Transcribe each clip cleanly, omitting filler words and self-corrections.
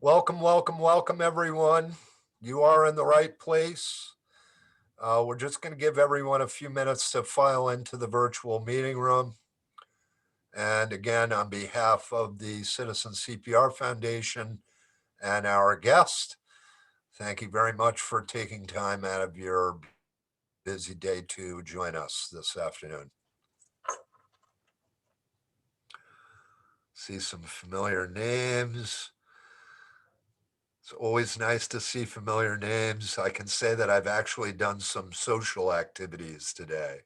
Welcome, welcome, welcome, everyone. You are in the right place. We're just going to give everyone a few minutes to file into the virtual meeting room. And again, on behalf of the Citizen CPR Foundation and our guest, thank you very much for taking time out of your busy day to join us this afternoon. See some familiar names. It's always nice to see familiar names. I can say that I've actually done some social activities today.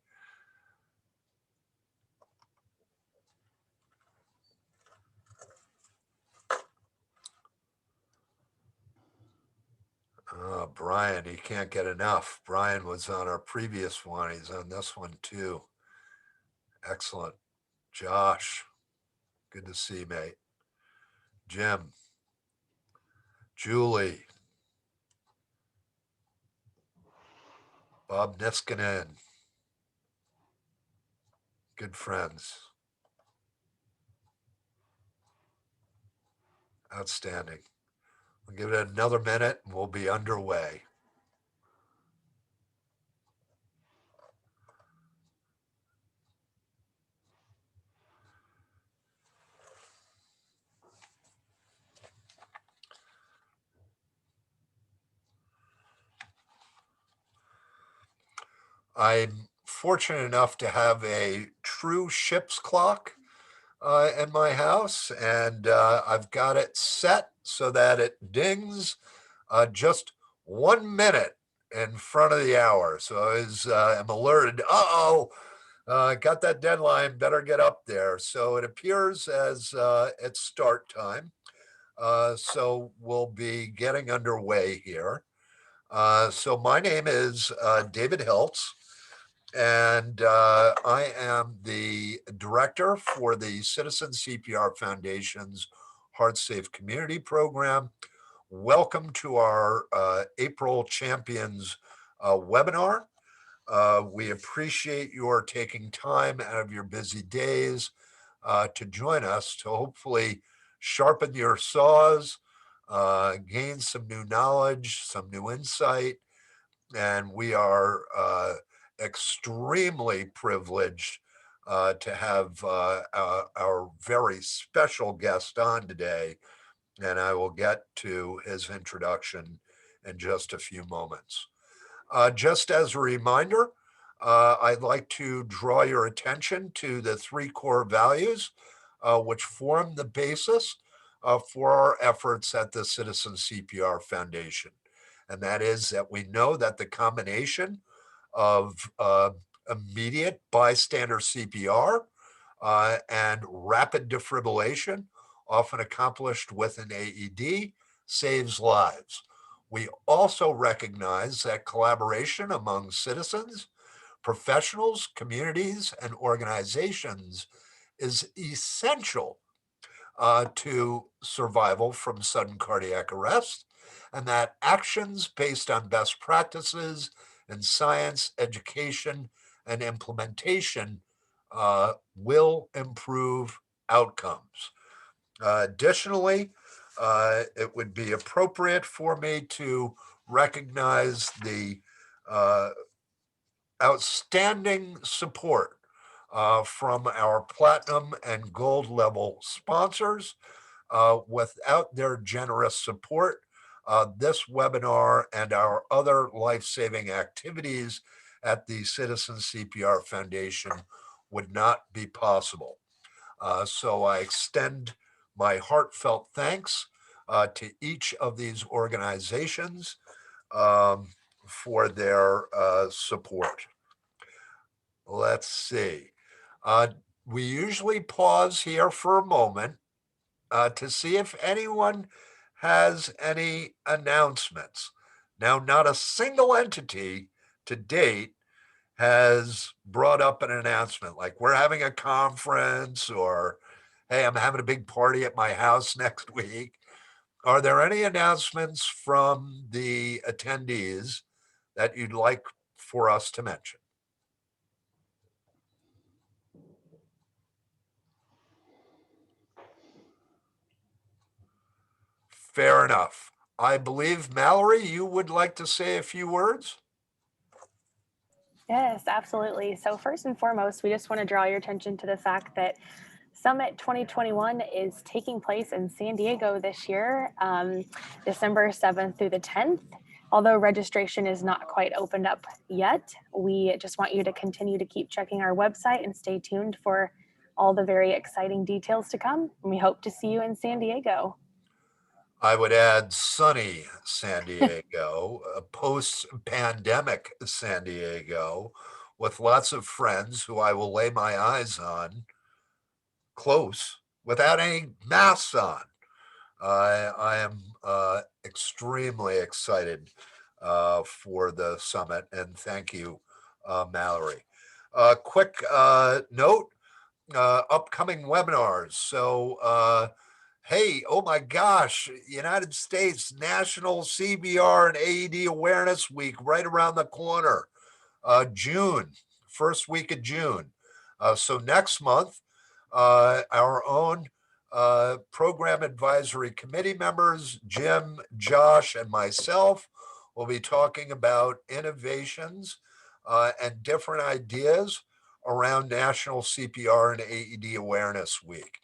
Brian, he can't get enough. Brian was on our previous one. He's on this one too. Excellent. Josh, good to see you, mate. Jim, Julie, Bob Niskanen, good friends. Outstanding. We'll give it another minute and we'll be underway. I'm fortunate enough to have a true ship's clock in my house, and I've got it set so that it dings just 1 minute in front of the hour. So I'm alerted, got that deadline, better get up there. So it appears as it's start time. So we'll be getting underway here. So my name is David Hiltz, and I am the director for the Citizen CPR Foundation's Heart Safe Community Program. Welcome to our April Champions webinar. We appreciate your taking time out of your busy days to join us to hopefully sharpen your saws, gain some new knowledge, some new insight. And we are extremely privileged to have our very special guest on today, and I will get to his introduction in just a few moments. Just as a reminder, I'd like to draw your attention to the three core values which form the basis for our efforts at the Citizen CPR Foundation. And that is that we know that the combination of immediate bystander CPR and rapid defibrillation, often accomplished with an AED, saves lives. We also recognize that collaboration among citizens, professionals, communities, and organizations is essential to survival from sudden cardiac arrest, and that actions based on best practices in science, education, and implementation will improve outcomes. Additionally, it would be appropriate for me to recognize the outstanding support from our platinum and gold level sponsors. Without their generous support, this webinar and our other life-saving activities at the Citizen CPR Foundation would not be possible. So I extend my heartfelt thanks to each of these organizations for their support. Let's see. We usually pause here for a moment to see if anyone has any announcements. Now, not a single entity to date has brought up an announcement like we're having a conference or, hey, I'm having a big party at my house next week. Are there any announcements from the attendees that you'd like for us to mention? Fair enough. I believe, Mallory, you would like to say a few words? Yes, absolutely. So, first and foremost, we just want to draw your attention to the fact that Summit 2021 is taking place in San Diego this year, December 7th through the 10th. Although registration is not quite opened up yet, we just want you to continue to keep checking our website and stay tuned for all the very exciting details to come. And we hope to see you in San Diego. I would add sunny San Diego, a post-pandemic San Diego, with lots of friends who I will lay my eyes on close without any masks on. I am extremely excited for the summit, and thank you, Mallory. Quick note, upcoming webinars. So, hey, oh my gosh, United States National CBR and AED Awareness Week right around the corner. June, first week of June. So next month, our own program advisory committee members, Jim, Josh, and myself, will be talking about innovations and different ideas around National CPR and AED Awareness Week.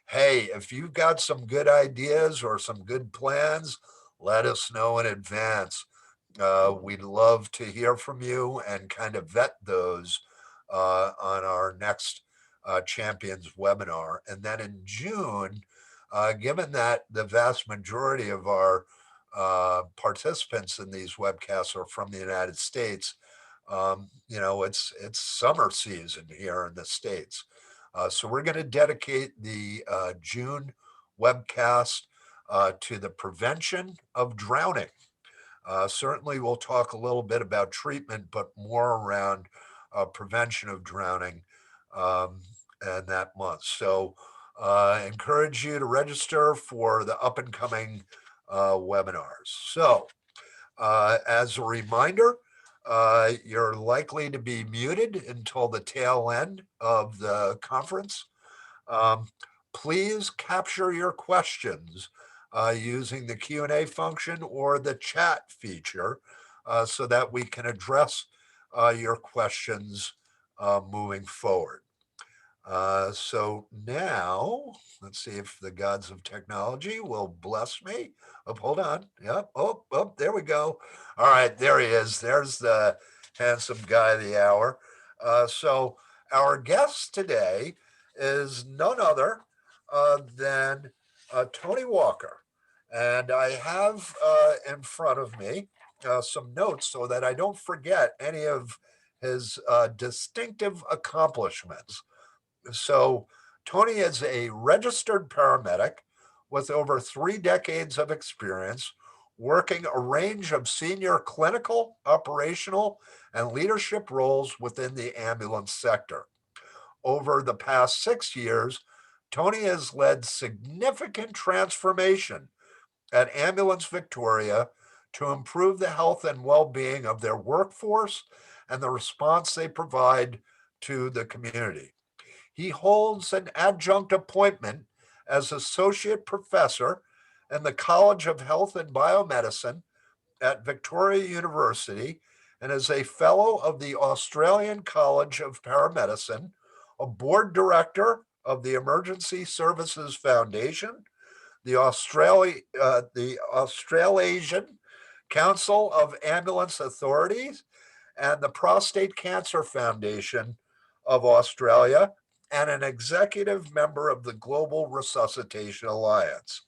Hey, if you've got some good ideas or some good plans, let us know in advance. We'd love to hear from you and kind of vet those on our next Champions webinar. And then in June, given that the vast majority of our participants in these webcasts are from the United States, it's summer season here in the States. So we're going to dedicate the June webcast to the prevention of drowning. Certainly, we'll talk a little bit about treatment, but more around prevention of drowning and that month. So, I encourage you to register for the up and coming webinars. So, as a reminder, you're likely to be muted until the tail end of the conference. Um, Please capture your questions using the Q&A function or the chat feature so that we can address your questions moving forward. So now, let's see if the gods of technology will bless me. Oh, hold on. Yep. Oh, there we go. All right, there he is. There's the handsome guy of the hour. So our guest today is none other than Tony Walker. And I have in front of me some notes so that I don't forget any of his distinctive accomplishments. So Tony is a registered paramedic with over 3 decades of experience working a range of senior clinical, operational, and leadership roles within the ambulance sector. Over the past 6 years, Tony has led significant transformation at Ambulance Victoria to improve the health and well-being of their workforce and the response they provide to the community. He holds an adjunct appointment as associate professor in the College of Health and Biomedicine at Victoria University and is a fellow of the Australian College of Paramedicine, a board director of the Emergency Services Foundation, the Australasian Council of Ambulance Authorities, and the Prostate Cancer Foundation of Australia, and an executive member of the Global Resuscitation Alliance.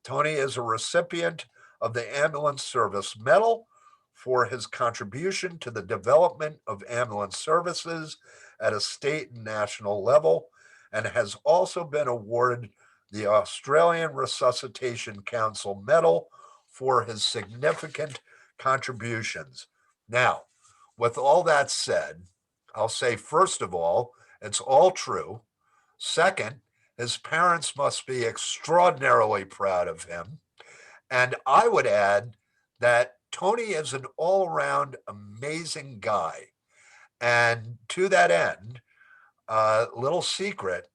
Tony is a recipient of the Ambulance Service Medal for his contribution to the development of ambulance services at a state and national level, and has also been awarded the Australian Resuscitation Council Medal for his significant contributions. Now, with all that said, I'll say, first of all, it's all true. Second, his parents must be extraordinarily proud of him. And I would add that Tony is an all around amazing guy. And to that end, little secret,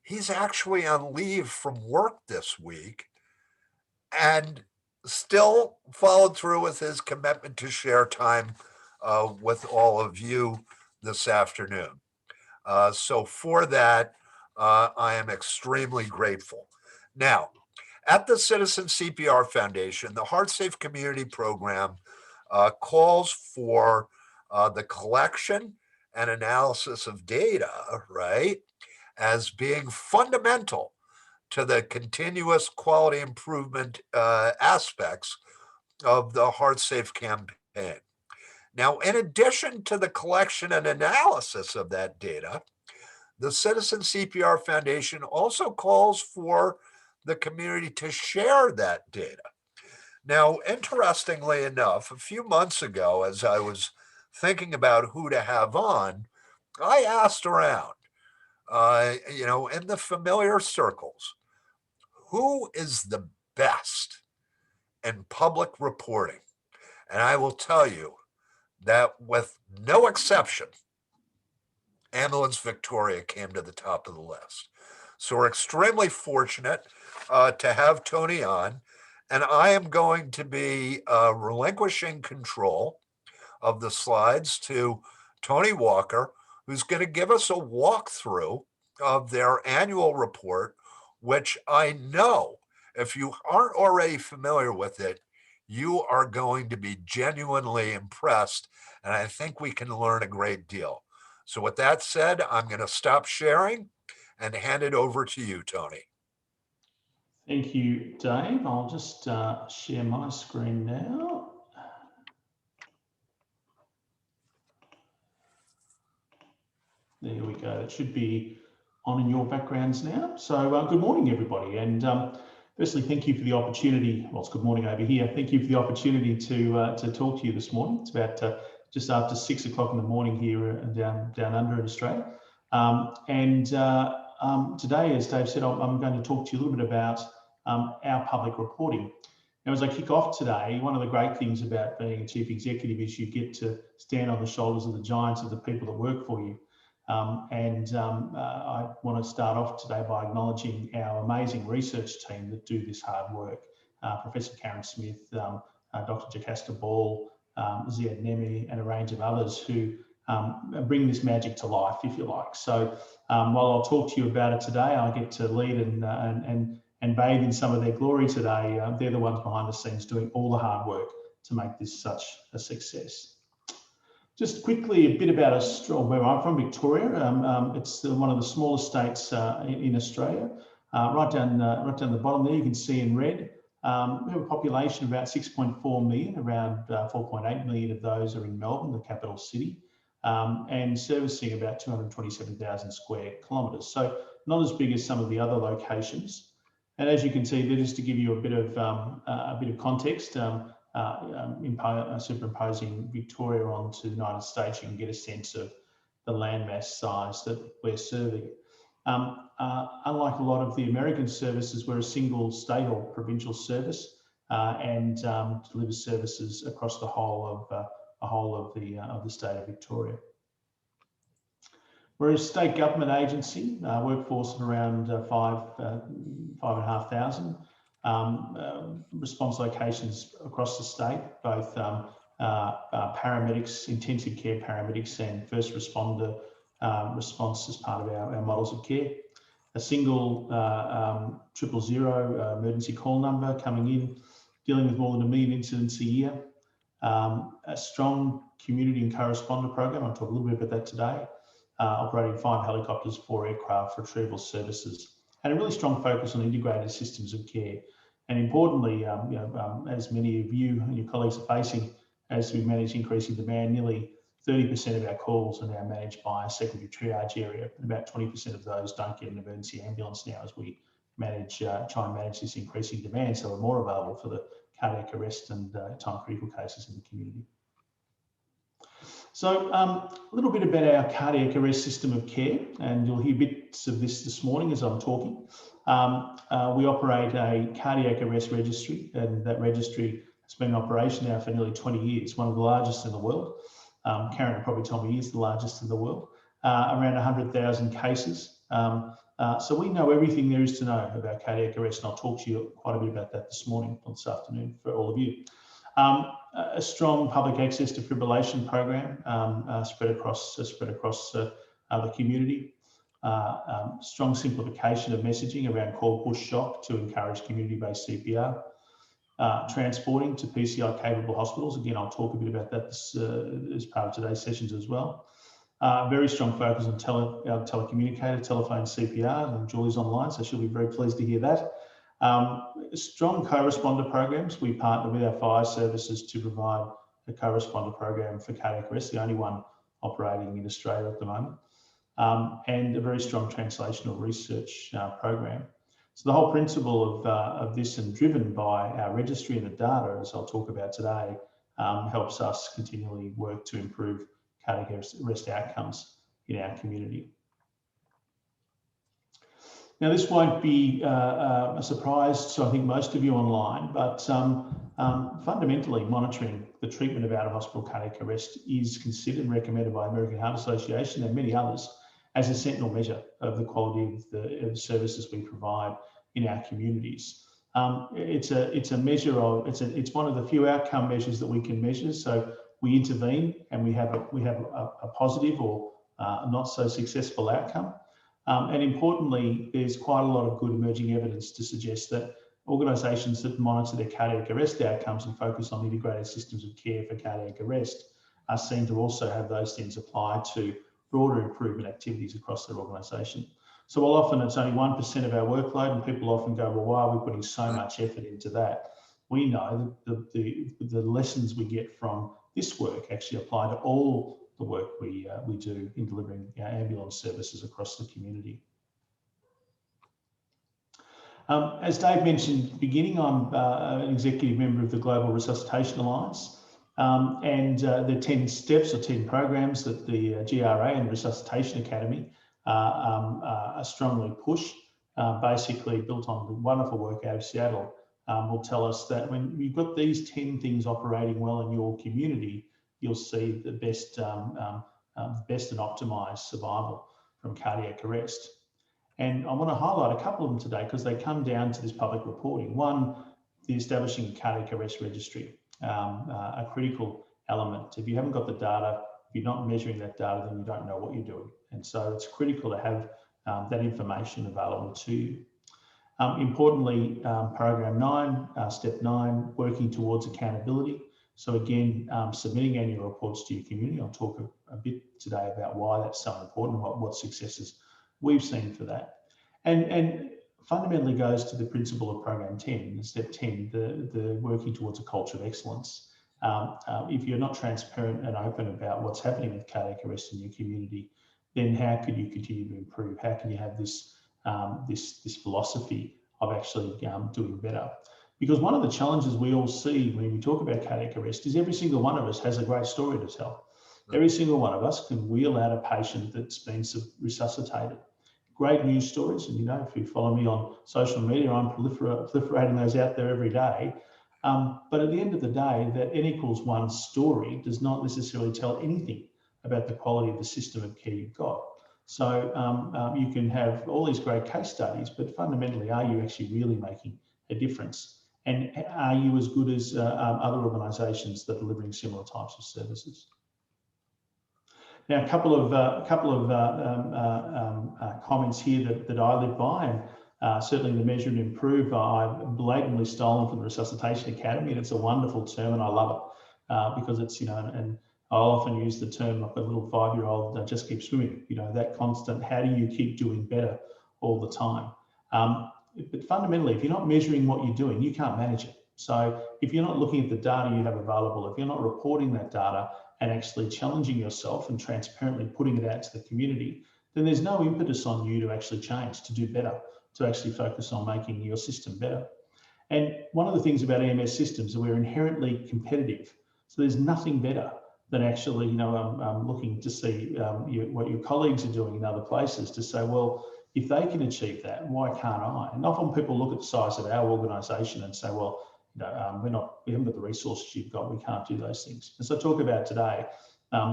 he's actually on leave from work this week and still followed through with his commitment to share time with all of you this afternoon. So for that, I am extremely grateful. Now, at the Citizen CPR Foundation, the HeartSafe Community Program calls for the collection and analysis of data, right, as being fundamental to the continuous quality improvement aspects of the HeartSafe campaign. Now, in addition to the collection and analysis of that data, the Citizen CPR Foundation also calls for the community to share that data. Now, interestingly enough, a few months ago, as I was thinking about who to have on, I asked around, in the familiar circles, who is the best in public reporting? And I will tell you that with no exception, Ambulance Victoria came to the top of the list. So we're extremely fortunate to have Tony on, and I am going to be relinquishing control of the slides to Tony Walker, who's going to give us a walkthrough of their annual report, which I know, if you aren't already familiar with it, you are going to be genuinely impressed, and I think we can learn a great deal. So with that said, I'm going to stop sharing and hand it over to you, Tony. Thank you, Dave. I'll just share my screen now. There we go. It should be on in your backgrounds now. So good morning, everybody. And firstly, thank you for the opportunity. Well, it's good morning over here. Thank you for the opportunity to talk to you this morning. It's about just after 6 o'clock in the morning here down under in Australia. Today, as Dave said, I'm going to talk to you a little bit about our public reporting. Now, as I kick off today, one of the great things about being a chief executive is you get to stand on the shoulders of the giants of the people that work for you. I want to start off today by acknowledging our amazing research team that do this hard work. Professor Karen Smith, Dr. Jocasta Ball, Ziad Nemi, and a range of others who bring this magic to life, if you like. So while I'll talk to you about it today, I get to lead and bathe in some of their glory today. They're the ones behind the scenes doing all the hard work to make this such a success. Just quickly, a bit about where I'm from, Victoria. It's one of the smallest states in Australia. Right down the bottom there, you can see in red. We have a population of about 6.4 million. Around 4.8 million of those are in Melbourne, the capital city, and servicing about 227,000 square kilometres. So not as big as some of the other locations. And as you can see, there, just to give you a bit of context. Superimposing Victoria onto the United States, you can get a sense of the landmass size that we're serving. Unlike a lot of the American services, we're a single state or provincial service and delivers services across the whole of the state of Victoria. We're a state government agency, workforce of around 5,500. Response locations across the state, both paramedics, intensive care paramedics, and first responder response as part of our models of care. A single 000 emergency call number coming in, dealing with more than 1 million incidents a year. A strong community and co-responder program. I'll talk a little bit about that today. Operating 5 helicopters, 4 aircraft retrieval services, and a really strong focus on integrated systems of care. And importantly, as many of you and your colleagues are facing, as we manage increasing demand, nearly 30% of our calls are now managed by a secondary triage area. And about 20% of those don't get an emergency ambulance now as we try and manage this increasing demand, so we're more available for the cardiac arrest and time critical cases in the community. So a little bit about our cardiac arrest system of care, and you'll hear bits of this morning as I'm talking. We operate a cardiac arrest registry, and that registry has been in operation now for nearly 20 years, one of the largest in the world. Karen will probably tell me he is the largest in the world. Around 100,000 cases, So we know everything there is to know about cardiac arrest, and I'll talk to you quite a bit about that this morning or this afternoon for all of you. A strong public access defibrillation program spread across the community. Strong simplification of messaging around call push shock to encourage community-based CPR. Transporting to PCI capable hospitals. Again, I'll talk a bit about that as part of today's sessions as well. Very strong focus on telecommunicator, telephone CPR, and Julie's online, so she'll be very pleased to hear that. Strong co-responder programs. We partner with our fire services to provide a co-responder program for cardiac arrest, the only one operating in Australia at the moment, and a very strong translational research program. So the whole principle of this, and driven by our registry and the data, as I'll talk about today, helps us continually work to improve cardiac arrest outcomes in our community. Now, this won't be a surprise to, I think, most of you online, but fundamentally monitoring the treatment of out-of-hospital cardiac arrest is considered and recommended by the American Heart Association and many others as a sentinel measure of the quality of the services we provide in our communities. It's a measure of, it's one of the few outcome measures that we can measure. So we intervene and we have a positive or not so successful outcome. And importantly, there's quite a lot of good emerging evidence to suggest that organisations that monitor their cardiac arrest outcomes and focus on integrated systems of care for cardiac arrest are seen to also have those things apply to broader improvement activities across their organisation. So while often it's only 1% of our workload, and people often go, well, why are we putting so much effort into that? We know that the lessons we get from this work actually apply to all the work we do in delivering ambulance services across the community. As Dave mentioned at the beginning, I'm an executive member of the Global Resuscitation Alliance, and the 10 steps or 10 programs that the GRA and Resuscitation Academy strongly push, basically built on the wonderful work out of Seattle, will tell us that when you've got these 10 things operating well in your community, you'll see the best and optimised survival from cardiac arrest. And I want to highlight a couple of them today because they come down to this public reporting. One, the establishing a cardiac arrest registry, a critical element. If you haven't got the data, if you're not measuring that data, then you don't know what you're doing. And so it's critical to have that information available to you. Importantly, program 9, step 9, working towards accountability. So again, submitting annual reports to your community. I'll talk a bit today about why that's so important, what successes we've seen for that. And fundamentally goes to the principle of program 10, step 10, the working towards a culture of excellence. If you're not transparent and open about what's happening with cardiac arrest in your community, then how could you continue to improve? How can you have this this philosophy of actually doing better? Because one of the challenges we all see when we talk about cardiac arrest is every single one of us has a great story to tell. Every single one of us can wheel out a patient that's been resuscitated. Great news stories, and you know, if you follow me on social media, I'm proliferating those out there every day. But at the end of the day, that N=1 story does not necessarily tell anything about the quality of the system of care you've got. So you can have all these great case studies, but fundamentally, are you actually really making a difference? And are you as good as other organisations that are delivering similar types of services? Now, a couple of comments here that I live by, and certainly the measure and improve, I've blatantly stolen from the Resuscitation Academy, and it's a wonderful term, and I love it because it's, you know, and I'll often use the term like a little 5-year-old that just keeps swimming, you know, that constant, how do you keep doing better all the time? But fundamentally, if you're not measuring what you're doing, you can't manage it. So if you're not looking at the data you have available, if you're not reporting that data and actually challenging yourself and transparently putting it out to the community, then there's no impetus on you to actually change, to do better, to actually focus on making your system better. And one of the things about EMS systems is we're inherently competitive. So there's nothing better than actually, you know, looking to see what your colleagues are doing in other places to say, well, if they can achieve that, why can't I? And often people look at the size of our organisation and say, well, you know, we haven't got the resources you've got, we can't do those things. And so talk about today,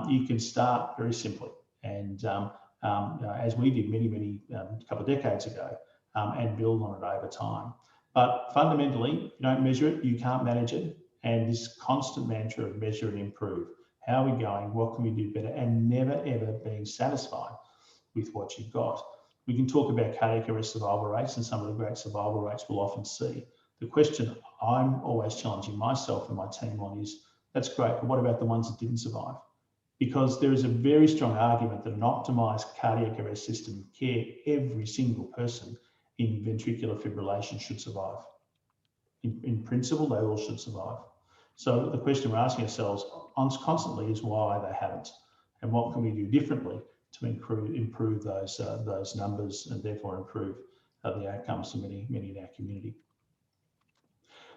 you can start very simply and as we did many couple of decades ago, and build on it over time. But fundamentally, if you don't measure it, you can't manage it. And this constant mantra of measure and improve. How are we going? What can we do better? And never, ever being satisfied with what you've got. We can talk about cardiac arrest survival rates and some of the great survival rates we'll often see. The question I'm always challenging myself and my team on is, that's great, but what about the ones that didn't survive? Because there is a very strong argument that an optimized cardiac arrest system of care, every single person in ventricular fibrillation should survive. In principle, they all should survive. So the question we're asking ourselves constantly is why they haven't, and what can we do differently to improve those numbers and therefore improve the outcomes for many in our community.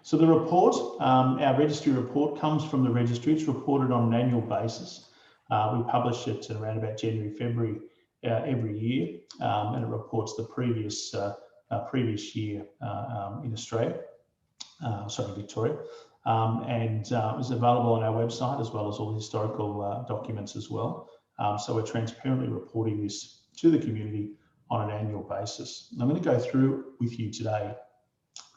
So the report, our registry report, comes from the registry. It's reported on an annual basis. We publish it around about January, February every year, and it reports the previous year in Australia, Victoria. And it's available on our website as well as all the historical documents as well. So we're transparently reporting this to the community on an annual basis. I'm going to go through with you today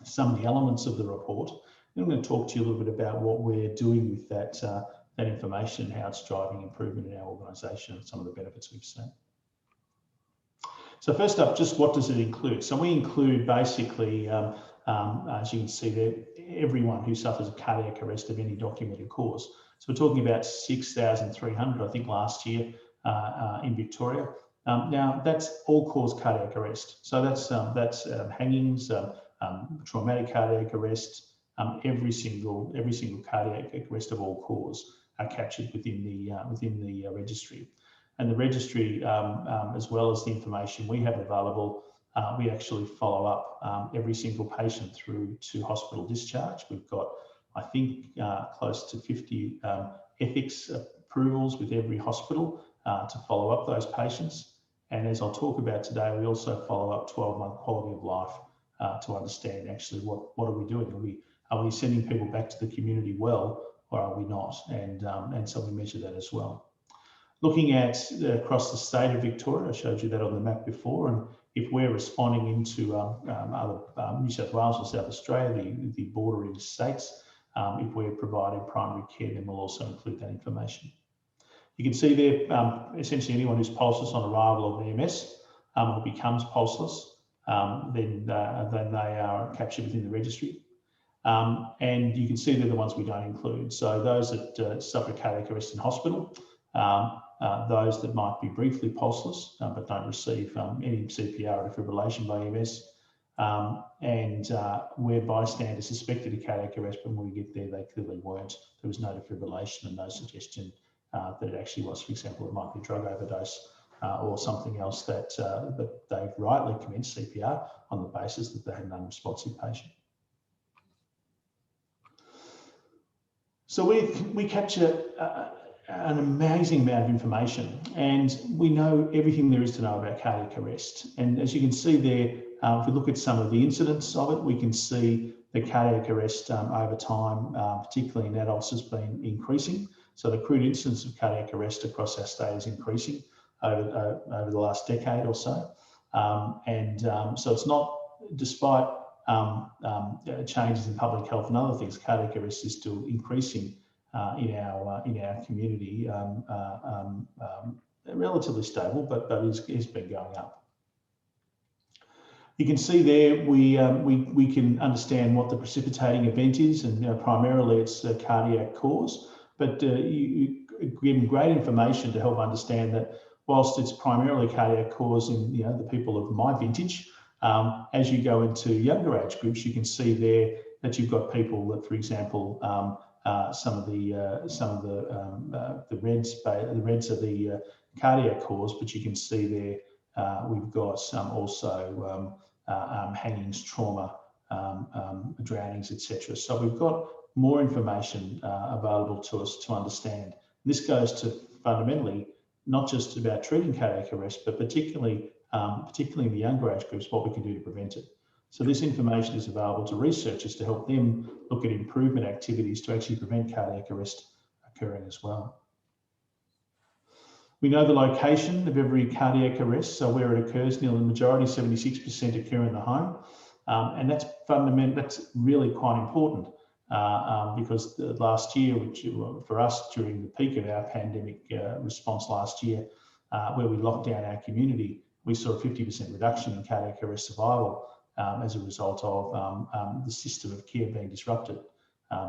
some of the elements of the report. And I'm going to talk to you a little bit about what we're doing with that information and how it's driving improvement in our organisation and some of the benefits we've seen. So first up, just what does it include? So we include basically, as you can see there, everyone who suffers a cardiac arrest of any documented cause. So we're talking about 6,300, I think, last year in Victoria. Now that's all-cause cardiac arrest. So that's hangings, traumatic cardiac arrest, every single cardiac arrest of all cause are captured within the registry. And the registry, as well as the information we have available, we actually follow up every single patient through to hospital discharge. We've got, I think, close to 50 ethics approvals with every hospital to follow up those patients. And as I'll talk about today, we also follow up 12-month quality of life to understand actually what are we doing? Are we sending people back to the community well, or are we not? And so we measure that as well. Looking at across the state of Victoria, I showed you that on the map before, and if we're responding into other New South Wales or South Australia, the bordering states, if we're providing primary care, then we'll also include that information. You can see there, essentially anyone who's pulseless on arrival of EMS or becomes pulseless, then they are captured within the registry. And you can see they're the ones we don't include. So those that suffer cardiac arrest in hospital, those that might be briefly pulseless but don't receive any CPR or defibrillation by EMS, and where bystanders suspected a cardiac arrest, but when we get there, they clearly weren't. There was no defibrillation and no suggestion that it actually was. For example, it might be drug overdose or something else that they've rightly commenced CPR on the basis that they had an unresponsive patient. So we capture an amazing amount of information, and we know everything there is to know about cardiac arrest. And as you can see there, if we look at some of the incidents of it, we can see the cardiac arrest over time, particularly in adults, has been increasing. So the crude incidence of cardiac arrest across our state is increasing over the last decade or so. So it's not, despite changes in public health and other things, cardiac arrest is still increasing in our community, relatively stable, but it's been going up. You can see there we can understand what the precipitating event is, and primarily it's a cardiac cause. But you give great information to help understand that whilst it's primarily cardiac cause in the people of my vintage, as you go into younger age groups, you can see there that you've got people that, for example, some of the reds are the cardiac cause, but you can see there we've got also hangings, trauma, drownings, etc. So we've got more information available to us to understand. This goes to fundamentally not just about treating cardiac arrest, but particularly in the younger age groups, what we can do to prevent it. So this information is available to researchers to help them look at improvement activities to actually prevent cardiac arrest occurring as well. We know the location of every cardiac arrest, so where it occurs, nearly the majority, 76%, occur in the home. And that's fundamental, that's really quite important because last year, which for us during the peak of our pandemic response last year, where we locked down our community, we saw a 50% reduction in cardiac arrest survival as a result of the system of care being disrupted,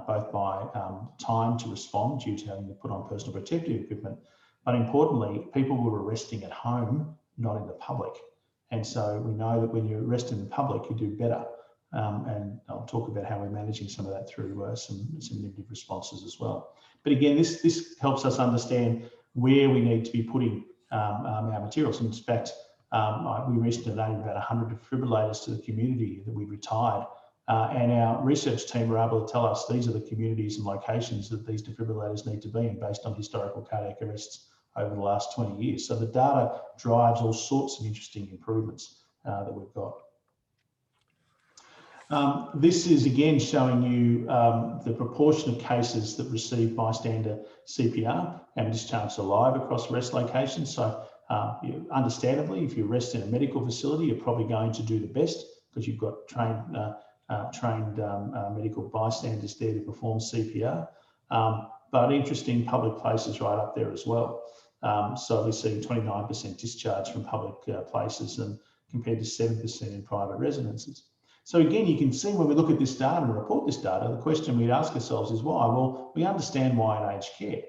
both by time to respond due to having to put on personal protective equipment, but importantly, people were arresting at home, not in the public. And so we know that when you arrest in the public, you do better. And I'll talk about how we're managing some of that through some negative responses as well. But again, this helps us understand where we need to be putting our materials. In fact, we recently donated about 100 defibrillators to the community that we retired. And our research team were able to tell us these are the communities and locations that these defibrillators need to be in based on historical cardiac arrests over the last 20 years. So the data drives all sorts of interesting improvements that we've got. This is again showing you the proportion of cases that receive bystander CPR and discharged alive across arrest locations. So understandably, if you arrest in a medical facility, you're probably going to do the best because you've got trained medical bystanders there to perform CPR. But interesting, public places right up there as well. So we're seeing 29% discharge from public places and compared to 7% in private residences. So again, you can see when we look at this data and report this data, the question we'd ask ourselves is why? Well, we understand why in aged care,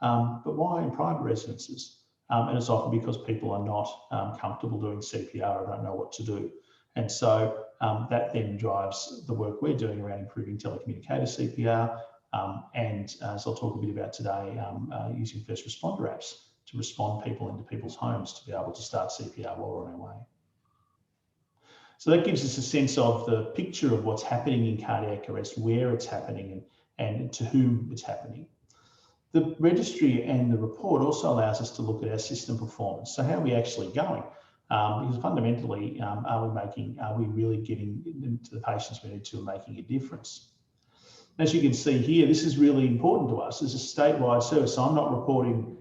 but why in private residences? And it's often because people are not comfortable doing CPR or don't know what to do. And so that then drives the work we're doing around improving telecommunicator CPR, and as I'll talk a bit about today, using first responder apps to respond people into people's homes to be able to start CPR while we're on our way. So that gives us a sense of the picture of what's happening in cardiac arrest, where it's happening and to whom it's happening. The registry and the report also allows us to look at our system performance. So how are we actually going? Because fundamentally, are we really getting into the patients we need to and making a difference? As you can see here, this is really important to us as a statewide service. So I'm not reporting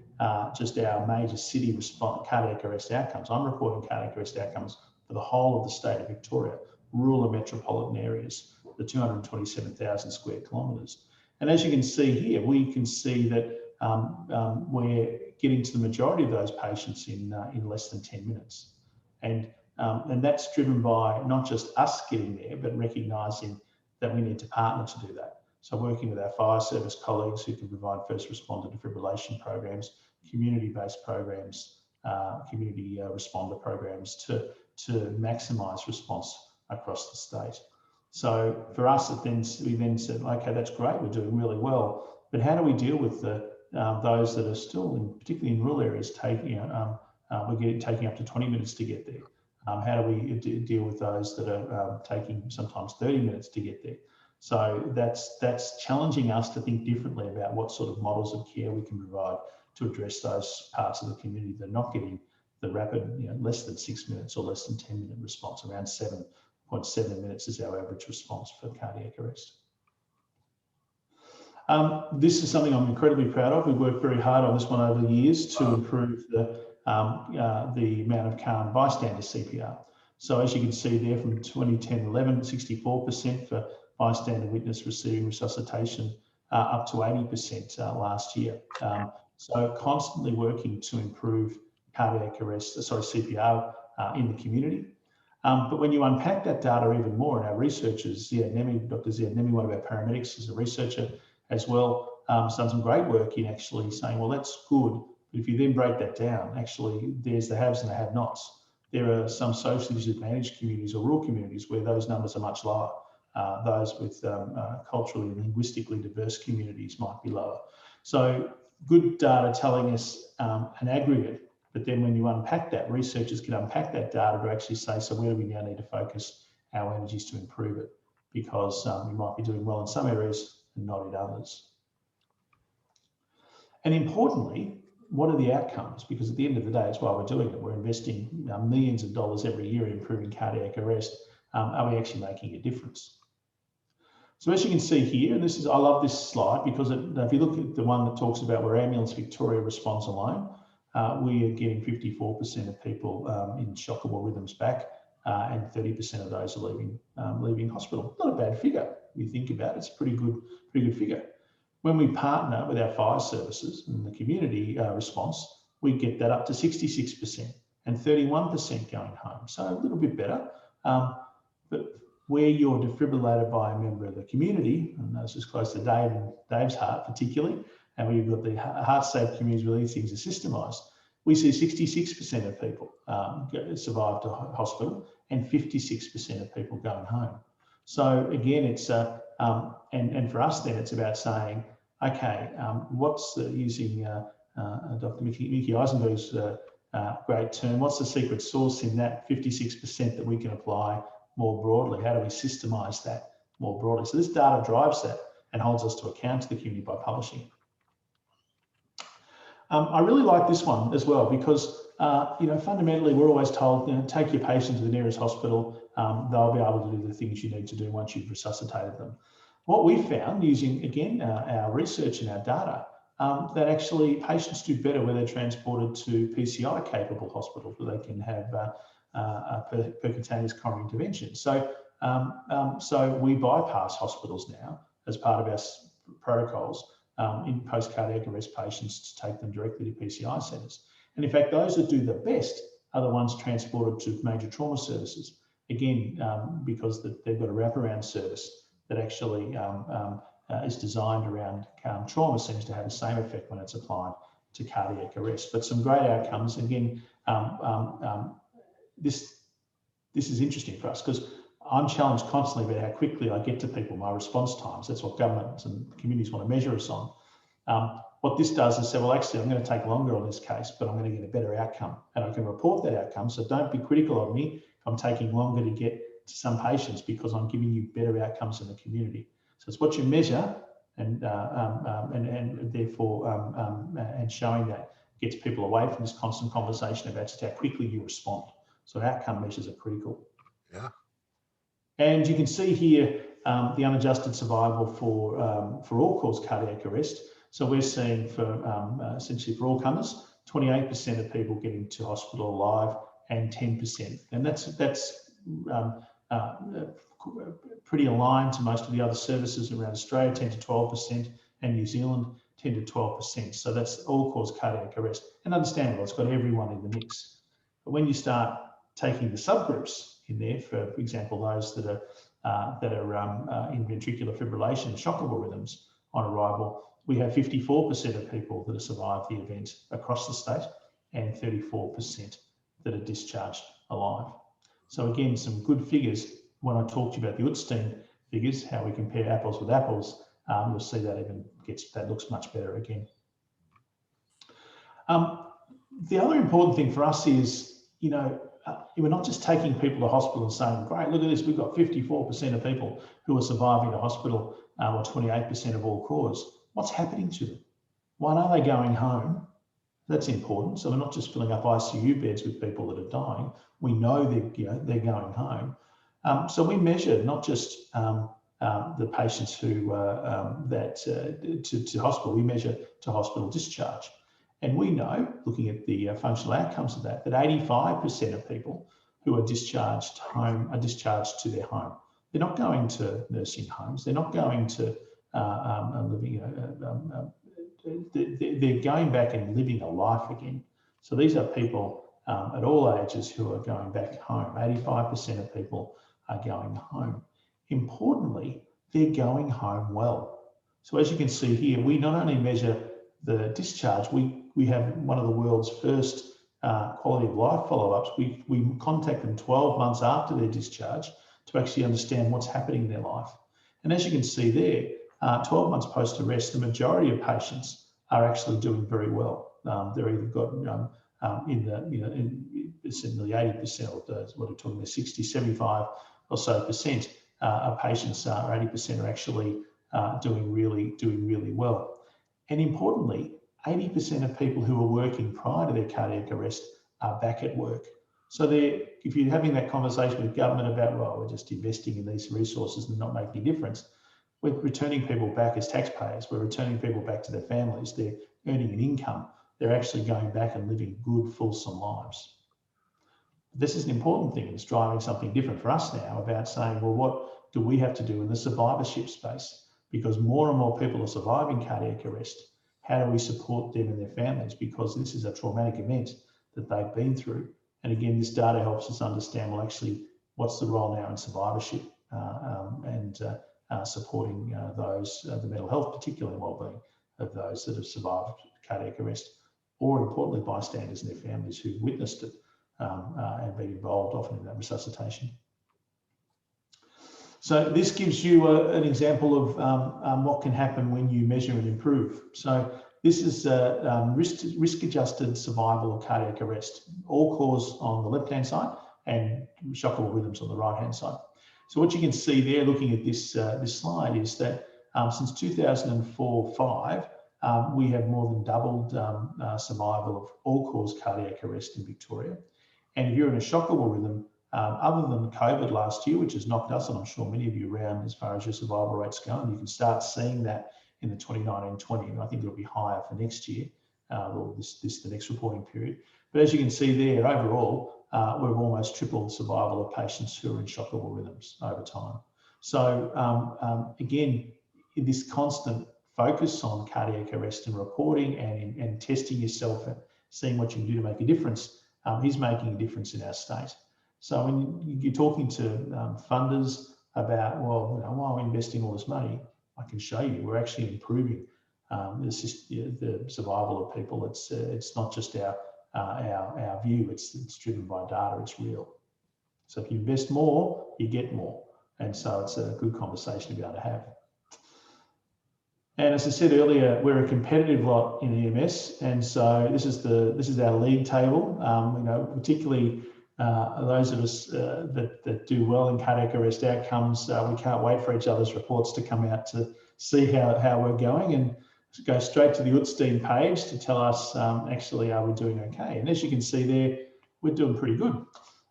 just our major city cardiac arrest outcomes. I'm reporting cardiac arrest outcomes for the whole of the state of Victoria, rural and metropolitan areas, the 227,000 square kilometres. And as you can see here, we can see that we're getting to the majority of those patients in less than 10 minutes. And that's driven by not just us getting there, but recognising that we need to partner to do that. So working with our fire service colleagues who can provide first responder defibrillation programs, community-based programs, community responder programs to maximise response across the state. So for us, we then said, okay, that's great, we're doing really well, but how do we deal with those that are still, particularly in rural areas, taking up to 20 minutes to get there? How do we deal with those that are taking sometimes 30 minutes to get there? So that's challenging us to think differently about what sort of models of care we can provide to address those parts of the community that are not getting the rapid, less than 6 minutes or less than 10-minute response. Around 7.7 minutes is our average response for cardiac arrest. This is something I'm incredibly proud of. We've worked very hard on this one over the years to improve the amount of current bystander CPR. So as you can see there, from 2010-11, 64% for bystander witness receiving resuscitation, up to 80% last year. So constantly working to improve CPR in the community. But when you unpack that data even more, and our researchers, Dr. Ziad Nemi, one of our paramedics, is a researcher as well, has done some great work in actually saying, well, that's good, but if you then break that down, actually there's the haves and the have-nots. There are some socially disadvantaged communities or rural communities where those numbers are much lower. Those with culturally and linguistically diverse communities might be lower. So good data telling us an aggregate, but then when you unpack that, researchers can unpack that data to actually say, so where do we now need to focus our energies to improve it? Because we might be doing well in some areas and not in others. And importantly, what are the outcomes? Because at the end of the day, it's why we're doing it. We're investing millions of dollars every year in improving cardiac arrest. Are we actually making a difference? So as you can see here, and I love this slide because if you look at the one that talks about where Ambulance Victoria responds alone, we are getting 54% of people in shockable rhythms back, and 30% of those are leaving hospital. Not a bad figure. If you think about it, it's a pretty good figure. When we partner with our fire services and the community response, we get that up to 66% and 31% going home. So a little bit better. But where you're defibrillated by a member of the community, and that's just close to Dave and Dave's heart particularly, and we've got the heart safe communities where these things are systemised, we see 66% of people survive to hospital and 56% of people going home. So again, it's and for us then it's about saying, okay, what's using Dr. Mickey Eisenberg's great term, what's the secret sauce in that 56% that we can apply more broadly? How do we systemise that more broadly? So this data drives that and holds us to account to the community by publishing. I really like this one as well because, fundamentally we're always told, take your patient to the nearest hospital. They'll be able to do the things you need to do once you've resuscitated them. What we found using, again, our research and our data, that actually patients do better when they're transported to PCI-capable hospitals where they can have percutaneous coronary intervention. So, so we bypass hospitals now as part of our protocols in post-cardiac arrest patients to take them directly to PCI centres. And in fact, those that do the best are the ones transported to major trauma services, again, because they've got a wraparound service that actually is designed around trauma, seems to have the same effect when it's applied to cardiac arrest. But some great outcomes. Again, this is interesting for us because I'm challenged constantly about how quickly I get to people, my response times. That's what governments and communities want to measure us on. What this does is say, well, actually, I'm going to take longer on this case, but I'm going to get a better outcome. And I can report that outcome. So don't be critical of me if I'm taking longer to get to some patients because I'm giving you better outcomes in the community. So it's what you measure and therefore and showing that gets people away from this constant conversation about just how quickly you respond. So outcome measures are critical. Yeah. And you can see here the unadjusted survival for all-cause cardiac arrest. So we're seeing for essentially for all comers, 28% of people getting to hospital alive and 10%. And that's pretty aligned to most of the other services around Australia, 10 to 12%, and New Zealand, 10 to 12%. So that's all-cause cardiac arrest. And understandable, it's got everyone in the mix. But when you start taking the subgroups in there, for example, those that are in ventricular fibrillation, shockable rhythms on arrival, we have 54% of people that have survived the event across the state and 34% that are discharged alive. So again, some good figures. When I talked to you about the Utstein figures, how we compare apples with apples, you'll see that that looks much better again. The other important thing for us is, we're not just taking people to hospital and saying, great, look at this, we've got 54% of people who are surviving to hospital, or 28% of all cause. What's happening to them? Why are they going home? That's important. So we're not just filling up ICU beds with people that are dying. We know they're going home. So we measure not just the patients who to hospital. We measure to hospital discharge, and we know, looking at the functional outcomes of that 85% of people who are discharged home are discharged to their home. They're not going to nursing homes. They're not going to living. They're going back and living a life again. So these are people at all ages who are going back home. 85% of people are going home. Importantly, they're going home well. So as you can see here, we not only measure the discharge, we have one of the world's first quality of life follow-ups. We contact them 12 months after their discharge to actually understand what's happening in their life. And as you can see there, 12 months post-arrest, the majority of patients are actually doing very well. They're either got it's in the 80% or what we're talking about, 60, 75 or so percent of patients, or 80% are actually doing really well. And importantly, 80% of people who were working prior to their cardiac arrest are back at work. So if you're having that conversation with government about, well, we're just investing in these resources and not making a difference, we're returning people back as taxpayers. We're returning people back to their families. They're earning an income. they're actually going back and living good, fulsome lives. This is an important thing. It's driving something different for us now about saying, well, what do we have to do in the survivorship space? Because more and more people are surviving cardiac arrest. How do we support them and their families? Because this is a traumatic event that they've been through. And again, this data helps us understand, well, actually, what's the role now in survivorship and supporting those, the mental health, particularly well-being of those that have survived cardiac arrest, or importantly, bystanders and their families who've witnessed it and been involved often in that resuscitation. So this gives you an example of what can happen when you measure and improve. So this is risk-adjusted survival of cardiac arrest, all cause on the left-hand side and shockable rhythms on the right-hand side. So what you can see there, looking at this this slide, is that since 2004-5, we have more than doubled survival of all-cause cardiac arrest in Victoria. And if you're in a shockable rhythm, other than COVID last year, which has knocked us, and I'm sure many of you around as far as your survival rates go, and you can start seeing that in the 2019-20, and I think it'll be higher for next year, or the next reporting period. But as you can see there, overall, we've almost tripled the survival of patients who are in shockable rhythms over time. So again, this constant focus on cardiac arrest and reporting and testing yourself and seeing what you can do to make a difference is making a difference in our state. So when you're talking to funders about, well, you know, why are we investing all this money? I can show you we're actually improving the survival of people. It's not just our view. It's driven by data. It's real. So if you invest more, you get more, and so it's a good conversation to be able to have. And as I said earlier, we're a competitive lot in EMS, and so this is our league table. You know, particularly those of us that do well in cardiac arrest outcomes, we can't wait for each other's reports to come out to see how we're going, and go straight to the Utstein page to tell us actually are we doing okay. And as you can see there, we're doing pretty good.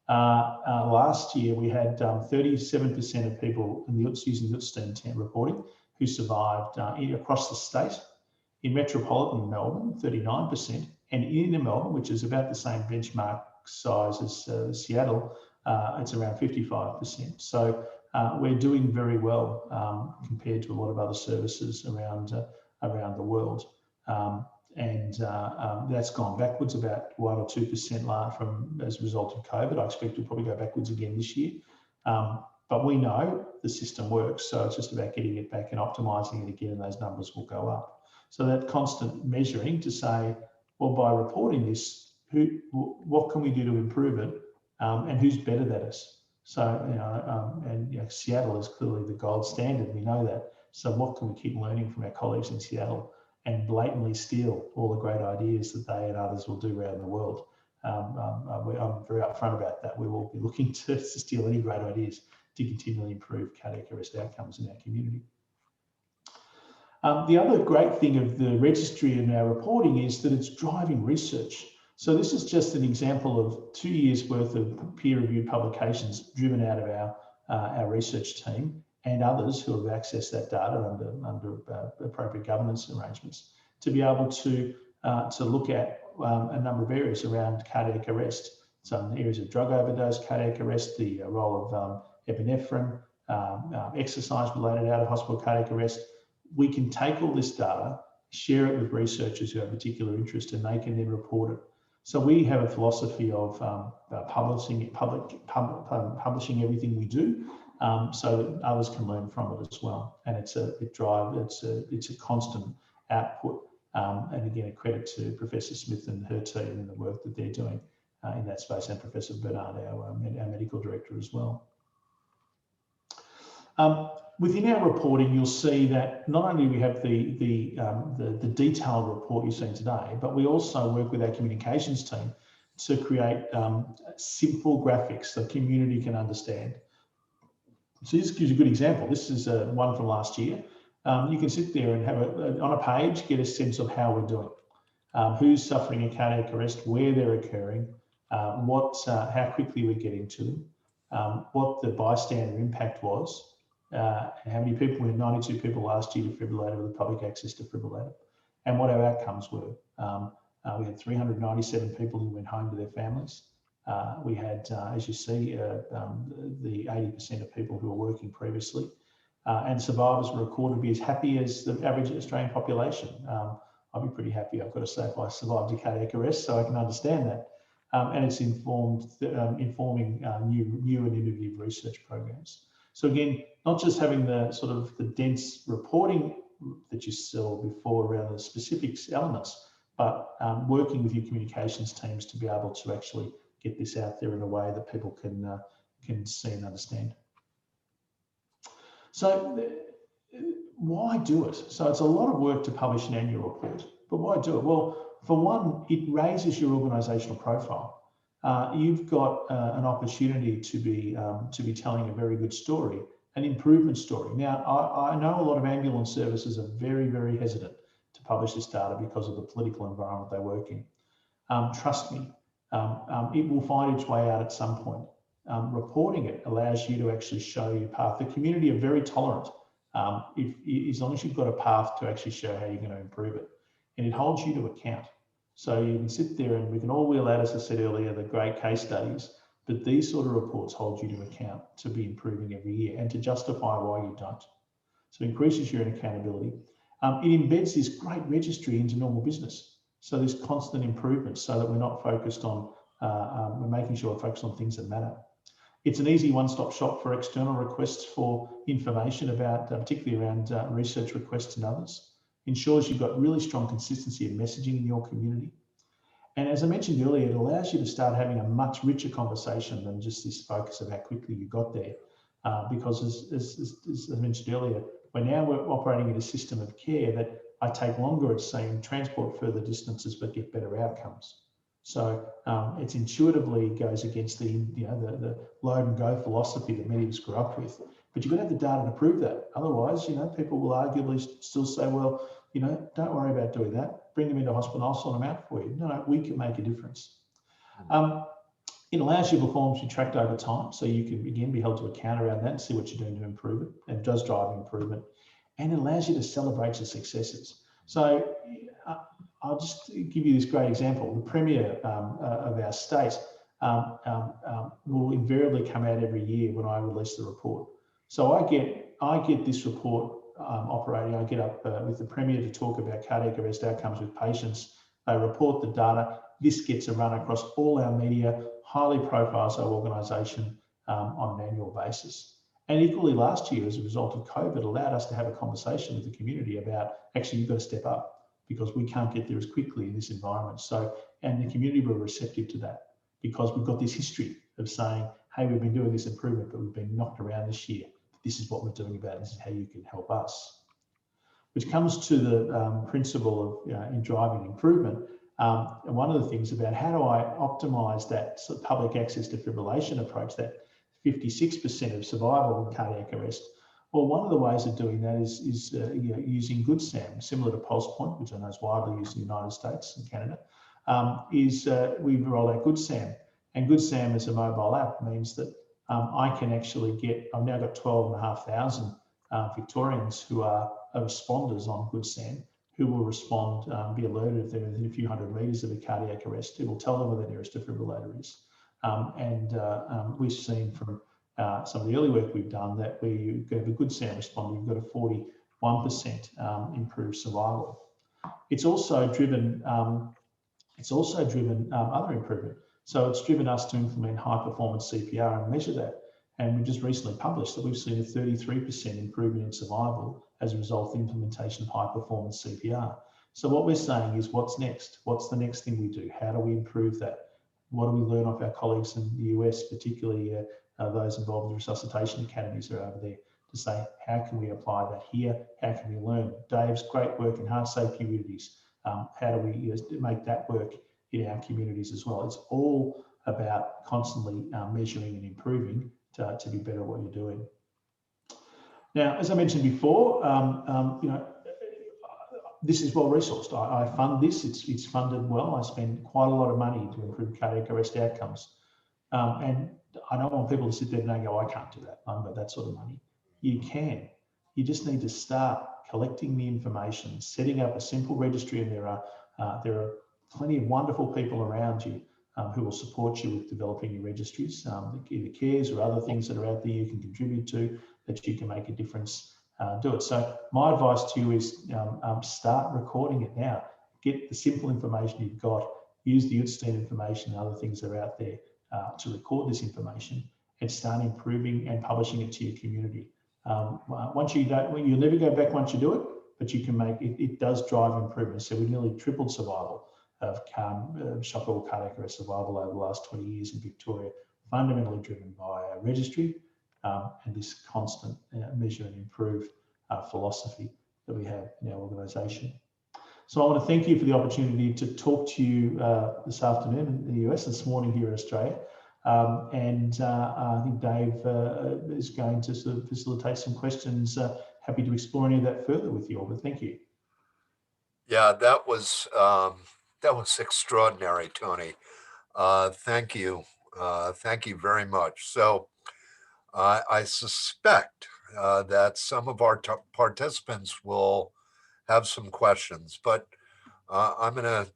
Last year we had 37% of people in the using the Utstein reporting who survived across the state. In metropolitan Melbourne, 39%, and in inner Melbourne, which is about the same benchmark size as Seattle, it's around 55%. So we're doing very well compared to a lot of other services around the world. And that's gone backwards about 1 or 2% from as a result of COVID. I expect it'll probably go backwards again this year. But we know the system works, so it's just about getting it back and optimising it again, and those numbers will go up. So that constant measuring to say, well, by reporting this, what can we do to improve it, and who's better than us? So, Seattle is clearly the gold standard. We know that. So what can we keep learning from our colleagues in Seattle and blatantly steal all the great ideas that they and others will do around the world? I'm very upfront about that. We will be looking to steal any great ideas to continually improve cardiac arrest outcomes in our community. The other great thing of the registry and our reporting is that it's driving research. So this is just an example of 2 years worth of peer-reviewed publications driven out of our research team and others who have accessed that data under appropriate governance arrangements to be able to look at a number of areas around cardiac arrest. Some areas of drug overdose, cardiac arrest, the role of epinephrine, exercise-related out-of-hospital cardiac arrest. We can take all this data, share it with researchers who have particular interest, and they can then report it. So we have a philosophy of publishing everything we do, so that others can learn from it as well. And it's a constant output. And again, a credit to Professor Smith and her team and the work that they're doing in that space, and Professor Bernard, our medical director as well. Within our reporting, you'll see that not only we have the detailed report you've seen today, but we also work with our communications team to create simple graphics that the community can understand. So this gives you a good example. This is one from last year. You can sit there and have on a page, get a sense of how we're doing, who's suffering a cardiac arrest, where they're occurring, how quickly we're getting to them, what the bystander impact was, how many people, we had 92 people last year defibrillated with a public access defibrillator, and what our outcomes were. We had 397 people who went home to their families. We had, as you see, the 80% of people who were working previously. And survivors were recorded to be as happy as the average Australian population. I'd be pretty happy, I've got to say, if I survived a cardiac arrest, so I can understand that. And it's informing new and innovative research programs. So again, not just having the sort of the dense reporting that you saw before around the specifics elements, but working with your communications teams to be able to actually get this out there in a way that people can see and understand. So why do it? So it's a lot of work to publish an annual report, but why do it? Well, for one, it raises your organisational profile. You've got an opportunity to be telling a very good story, an improvement story. Now, I know a lot of ambulance services are very, very hesitant to publish this data because of the political environment they work in. Trust me, it will find its way out at some point. Reporting it allows you to actually show your path. The community are very tolerant as long as you've got a path to actually show how you're going to improve it. And it holds you to account. So you can sit there and we can all wheel out, as I said earlier, the great case studies, but these sort of reports hold you to account to be improving every year and to justify why you don't. So it increases your accountability. It embeds this great registry into normal business. So there's constant improvement so that we're not focused on, we're making sure we're focused on things that matter. It's an easy one-stop shop for external requests for information about, particularly around research requests and others. Ensures you've got really strong consistency of messaging in your community. And as I mentioned earlier, it allows you to start having a much richer conversation than just this focus of how quickly you got there. Because as I mentioned earlier, we're operating in a system of care that I take longer at saying transport further distances but get better outcomes. So it's intuitively goes against the load and go philosophy that many of us grew up with. But you've got to have the data to prove that. Otherwise, people will arguably still say, well, don't worry about doing that. Bring them into hospital, I'll sort them out for you. No, we can make a difference. It allows your performance to be tracked over time, so you can again be held to account around that and see what you're doing to improve it. And it does drive improvement, and it allows you to celebrate your successes. So I'll just give you this great example. The Premier of our state will invariably come out every year when I release the report. So I get this report operating. I get up with the Premier to talk about cardiac arrest outcomes with patients. They report the data. This gets a run across all our media, highly profiles our organisation on an annual basis. And equally last year, as a result of COVID, allowed us to have a conversation with the community about, actually, you've got to step up because we can't get there as quickly in this environment. So, and the community were receptive to that because we've got this history of saying, hey, we've been doing this improvement, but we've been knocked around this year. This is what we're doing about it. This is how you can help us. Which comes to the principle of in driving improvement. And one of the things about how do I optimize that sort of public access defibrillation approach, that 56% of survival in cardiac arrest. Well, one of the ways of doing that is using Good SAM, similar to Pulse Point, which I know is widely used in the United States and Canada. We've rolled out Good SAM, and Good SAM as a mobile app means that I can actually I've now got 12,500 Victorians who are responders on Good SAM, who will respond, be alerted if they're within a few hundred metres of a cardiac arrest. It will tell them where the nearest defibrillator is. We've seen from some of the early work we've done that where you have a Good SAM responder, you've got a 41% improved survival. It's also driven other improvement. So it's driven us to implement high performance CPR and measure that. And we just recently published that we've seen a 33% improvement in survival as a result of the implementation of high performance CPR. So what we're saying is, what's next? What's the next thing we do? How do we improve that? What do we learn off our colleagues in the US, particularly those involved in resuscitation academies who are over there, to say, how can we apply that here? How can we learn? Dave's great work in heart safe communities. How do we make that work in our communities as well? It's all about constantly measuring and improving to be better at what you're doing. Now, as I mentioned before, this is well resourced. I fund this. It's funded well. I spend quite a lot of money to improve cardiac arrest outcomes. And I don't want people to sit there and go, I can't do that. I haven't got that sort of money. You can. You just need to start collecting the information, setting up a simple registry, and there are plenty of wonderful people around you who will support you with developing your registries, either cares or other things that are out there you can contribute to, that you can make a difference. Do it. So my advice to you is start recording it now. Get the simple information you've got, use the Utstein information and other things that are out there to record this information, and start improving and publishing it to your community. Once you don't, you'll never go back once you do it, but you can make it, it does drive improvement. So we nearly tripled survival of shock or cardiac arrest survival over the last 20 years in Victoria, fundamentally driven by our registry and this constant measure and improve philosophy that we have in our organisation. So I want to thank you for the opportunity to talk to you this afternoon in the US, this morning here in Australia. I think Dave is going to sort of facilitate some questions. Happy to explore any of that further with you all, but thank you. Yeah, that was extraordinary, Tony. Thank you. Thank you very much. So I suspect that some of our participants will have some questions, but I'm going to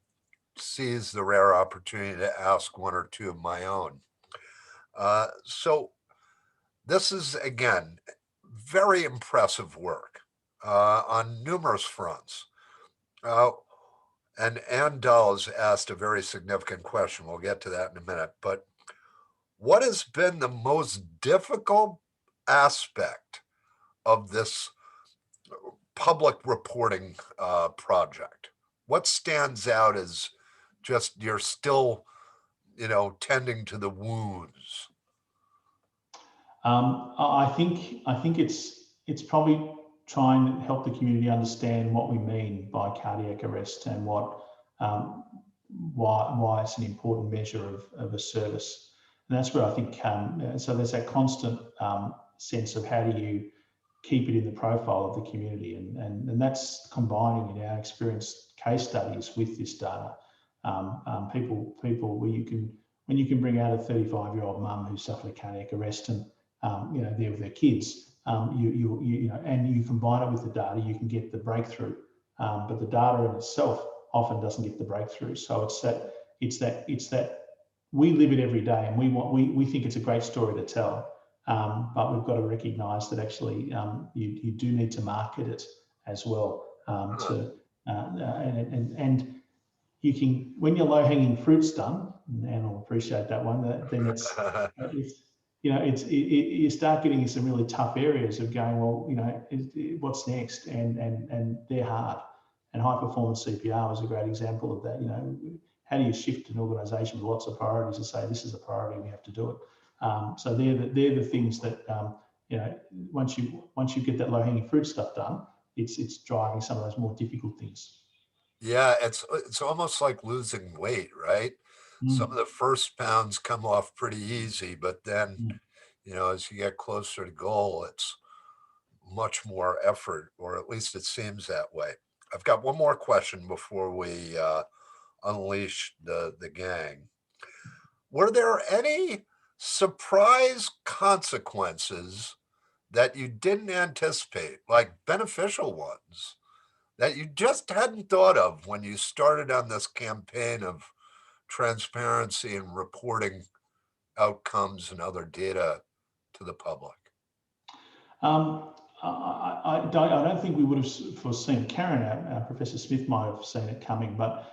seize the rare opportunity to ask one or two of my own. So this is, again, very impressive work on numerous fronts. And Ann Dulles asked a very significant question. We'll get to that in a minute. But what has been the most difficult aspect of this public reporting project? What stands out as just you're still, tending to the wounds? I think it's probably try and help the community understand what we mean by cardiac arrest and what why it's an important measure of a service. And that's where I think so there's that constant sense of how do you keep it in the profile of the community, and that's combining in our experience case studies with this data. People where when you can bring out a 35-year-old mum who suffered a cardiac arrest and there with their kids, and you combine it with the data, you can get the breakthrough. But the data in itself often doesn't get the breakthrough. So it's that we live it every day, and we think it's a great story to tell. But we've got to recognise that actually you do need to market it as well. And you can, when your low-hanging fruit's done, and I'll appreciate that one, then it's you start getting in some really tough areas of going, well, what's next? And they're hard. And high performance CPR was a great example of that. How do you shift an organisation with lots of priorities to say this is a priority, we have to do it? So they're the things that once you get that low-hanging fruit stuff done, it's driving some of those more difficult things. Yeah, it's almost like losing weight, right? Some of the first pounds come off pretty easy, but then, as you get closer to goal, it's much more effort, or at least it seems that way. I've got one more question before we unleash the gang. Were there any surprise consequences that you didn't anticipate, like beneficial ones, that you just hadn't thought of when you started on this campaign of transparency and reporting outcomes and other data to the public? I don't think we would have foreseen. Karen, our Professor Smith, might have seen it coming, but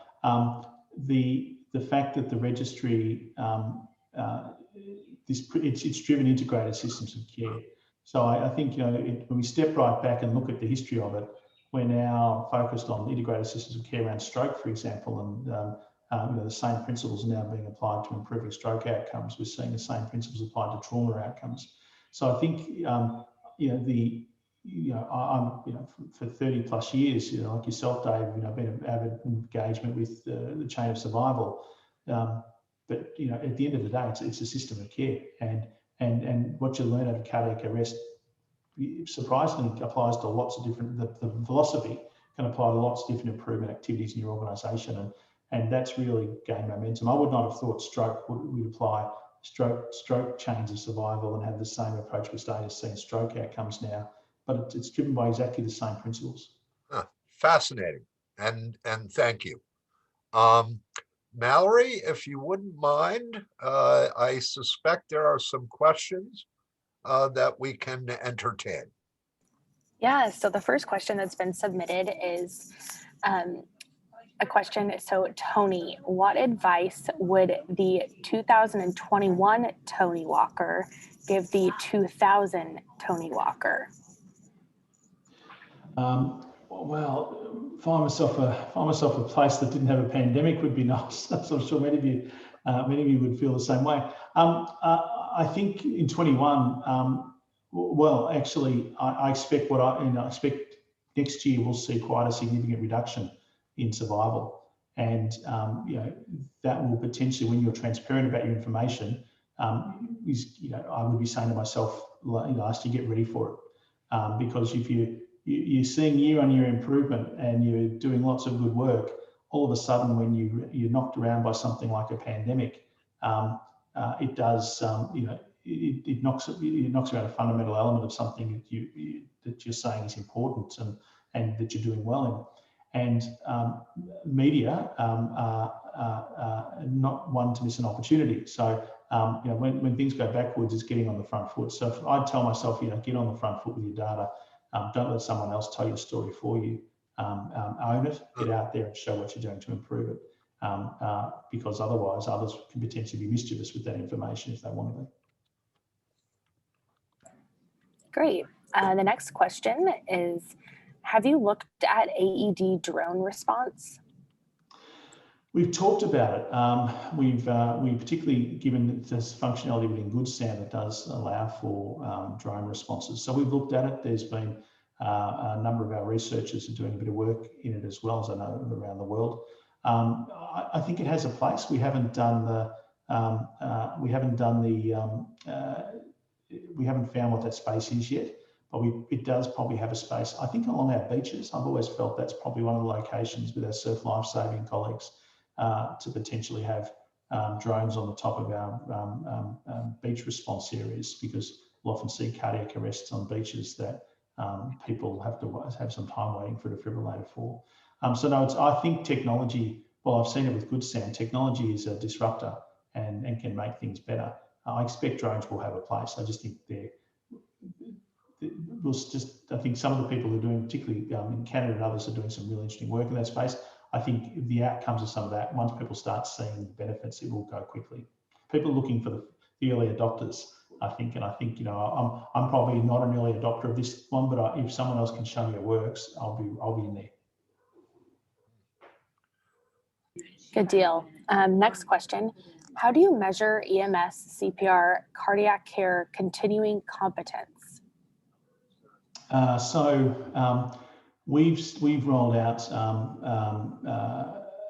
the fact that the registry it's driven integrated systems of care. So I think when we step right back and look at the history of it, we're now focused on integrated systems of care around stroke, for example, and the same principles are now being applied to improving stroke outcomes. We're seeing the same principles applied to trauma outcomes. So I think for 30 plus years, like yourself, Dave, been an avid engagement with the chain of survival. But at the end of the day, it's a system of care, and what you learn out of cardiac arrest surprisingly applies to lots of different. The philosophy can apply to lots of different improvement activities in your organisation, and that's really gained momentum. I would not have thought stroke would apply stroke chains of survival and have the same approach we're starting to see in stroke outcomes now, but it's driven by exactly the same principles. Fascinating, and thank you. Mallory, if you wouldn't mind, I suspect there are some questions that we can entertain. Yeah, so the first question that's been submitted is a question. So, Tony, what advice would the 2021 Tony Walker give the 2000 Tony Walker? Well, find myself a place that didn't have a pandemic would be nice. So I'm sure many of you would feel the same way. I think in 21, well, actually, I expect I expect next year we'll see quite a significant reduction in survival, and that will potentially, when you're transparent about your information, I would be saying to myself, last year, get ready for it, because if you're seeing year-on-year improvement and you're doing lots of good work, all of a sudden when you're knocked around by something like a pandemic, it does, it knocks around a fundamental element of something that you're saying is important and that you're doing well in. And media are not one to miss an opportunity. So when things go backwards, it's getting on the front foot. So if I'd tell myself, get on the front foot with your data. Don't let someone else tell your story for you. Own it, get out there and show what you're doing to improve it. Because otherwise others can potentially be mischievous with that information if they want to be. Great. The next question is, have you looked at AED drone response? We've talked about it. We've particularly given this functionality within Good Sound that does allow for drone responses. So we've looked at it. There's been a number of our researchers are doing a bit of work in it as well, as I know, around the world. I think it has a place. We haven't done we haven't found what that space is yet, but it does probably have a space. I think along our beaches, I've always felt that's probably one of the locations with our surf lifesaving colleagues to potentially have drones on the top of our beach response areas, because we'll often see cardiac arrests on beaches that people have to have some time waiting for a defibrillator for. So no, I think technology, well, I've seen it with Good Sound, technology is a disruptor and can make things better. I expect drones will have a place. I just think I think some of the people who are doing, particularly in Canada and others, are doing some really interesting work in that space. I think the outcomes of some of that, once people start seeing the benefits, it will go quickly. People are looking for the early adopters, I think, and I think I'm probably not an early adopter of this one, but if someone else can show me it works, I'll be in there. Good deal. Next question. How do you measure EMS, CPR, cardiac care continuing competence? We've rolled out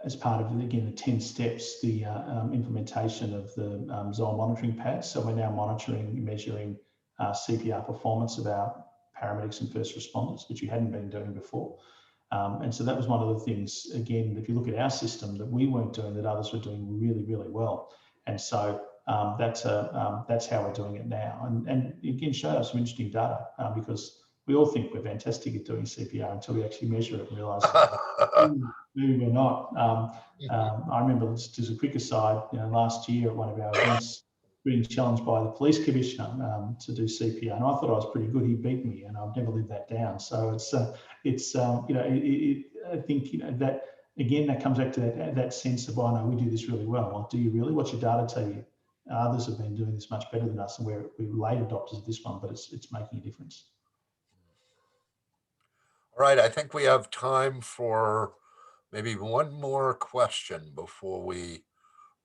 as part of, again, the 10 steps, the implementation of the Zoll monitoring pads. So we're now monitoring and measuring CPR performance of our paramedics and first responders, which we hadn't been doing before. And so that was one of the things, again, if you look at our system, that we weren't doing, that others were doing really, really well. And so that's how we're doing it now. And again, showed us some interesting data because we all think we're fantastic at doing CPR until we actually measure it and realise maybe we're not. I remember, just as a quick aside, last year at one of our events, being challenged by the police commissioner to do CPR, and I thought I was pretty good. He beat me, and I've never lived that down. So I think that again, that comes back to that sense of, oh no, we do this really well. Well, do you really? What's your data tell you? Others have been doing this much better than us, and we're late adopters of this one, but it's making a difference. All right, I think we have time for maybe one more question before we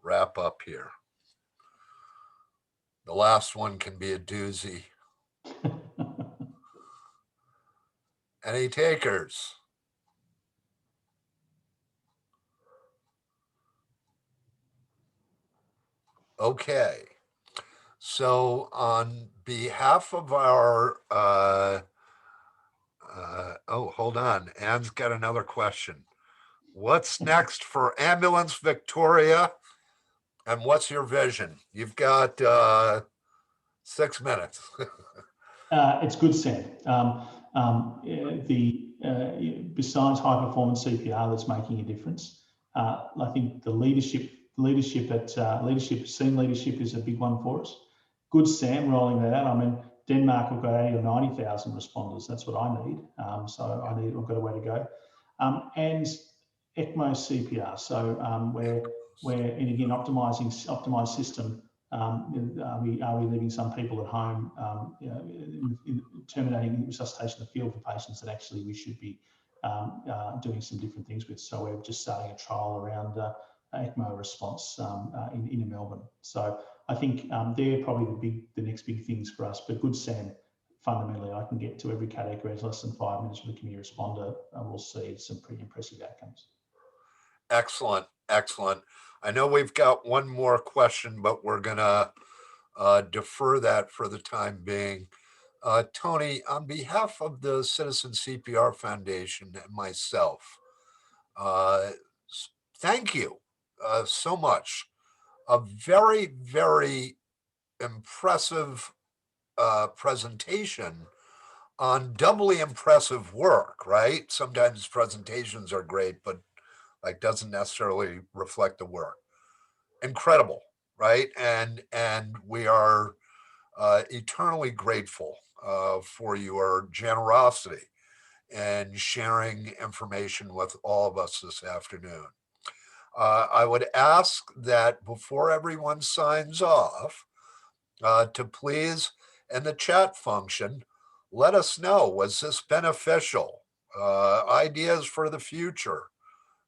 wrap up here. The last one can be a doozy. Any takers? Okay. So on behalf of our, oh, hold on. Anne's got another question. What's next for Ambulance Victoria? And what's your vision? You've got 6 minutes. It's Good Sound. Besides high performance CPR that's making a difference, I think the leadership senior leadership is a big one for us. Good Sam rolling that out. I mean, Denmark have got 80 or 90,000 responders. That's what I need. So I've got a way to go. And ECMO CPR. So and again, optimized system. Are we leaving some people at home, in terminating resuscitation of the field for patients that actually we should be doing some different things with? So we're just starting a trial around ECMO response in Melbourne. So I think they're probably the next big things for us. But Good Sam, fundamentally, I can get to every cardiac arrest less than 5 minutes with a community responder, and we'll see some pretty impressive outcomes. Excellent, excellent. I know we've got one more question, but we're gonna defer that for the time being. Tony, on behalf of the Citizen CPR Foundation and myself, thank you so much. A very, very impressive presentation on doubly impressive work, right? Sometimes presentations are great, but like doesn't necessarily reflect the work. Incredible, right? And we are eternally grateful for your generosity and sharing information with all of us this afternoon. I would ask that before everyone signs off, to please, in the chat function, let us know, was this beneficial? Ideas for the future.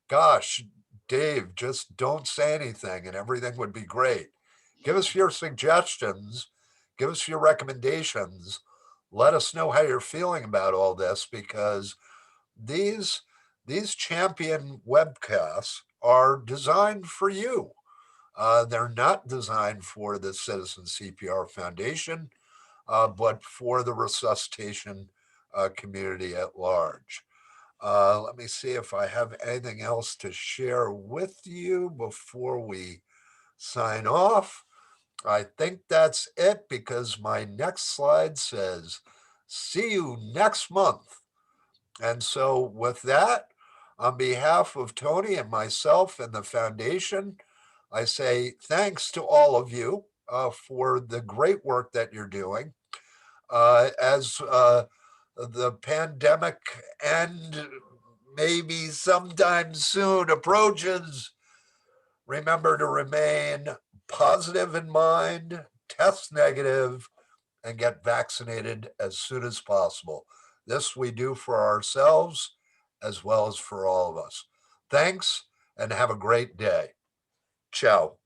Gosh, Dave, just don't say anything and everything would be great. Give us your suggestions. Give us your recommendations. Let us know how you're feeling about all this, because these champion webcasts are designed for you. They're not designed for the Citizen CPR Foundation, but for the resuscitation community at large. Let me see if I have anything else to share with you before we sign off. I think that's it, because my next slide says, see you next month. And so with that, on behalf of Tony and myself and the foundation, I say thanks to all of you for the great work that you're doing. As the pandemic end maybe sometime soon approaches, remember to remain positive in mind, test negative, and get vaccinated as soon as possible. This we do for ourselves as well as for all of us. Thanks, and have a great day. Ciao.